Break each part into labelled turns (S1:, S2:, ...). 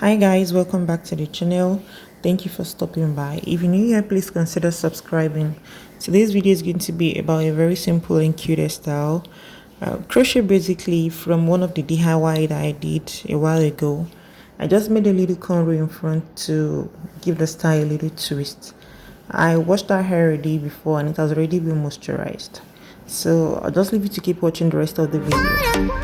S1: Hi guys, welcome back to the channel. Thank you for stopping by. If you're new here, please consider subscribing. Today's video is going to be about a very simple and cute hairstyle. Crochet basically from one of the DIY that I did a while ago. I just made a little cornrow in front to give the style a little twist. I washed our hair already before and it has already been moisturized. So I'll just leave you to keep watching the rest of the video.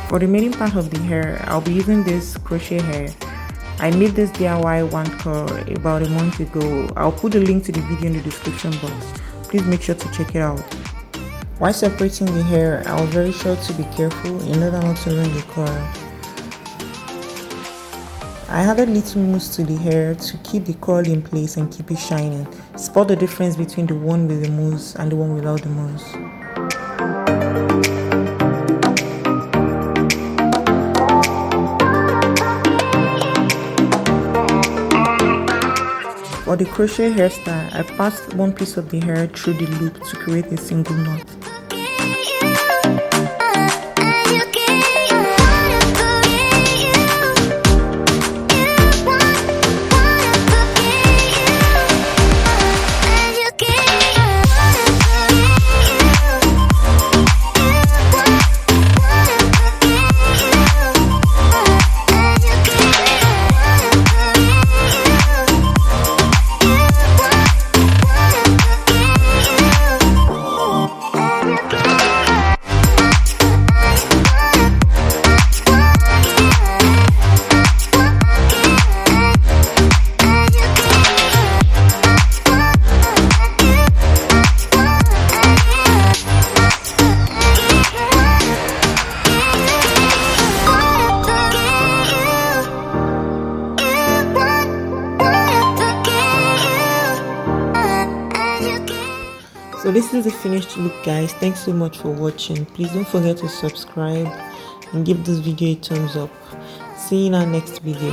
S1: For the remaining part of the hair, I'll be using this crochet hair. I made this DIY one curl about a month ago. I'll put the link to the video in the description box. Please make sure to check it out. While separating the hair, I was very sure to be careful in order not to ruin the curl. I added little mousse to the hair to keep the curl in place and keep it shining. Spot the difference between the one with the mousse and the one without the mousse. For the crochet hairstyle, I passed one piece of the hair through the loop to create a single knot. So this is the finished look, guys. Thanks so much for watching. Please don't forget to subscribe and give this video a thumbs up. See you in our next video.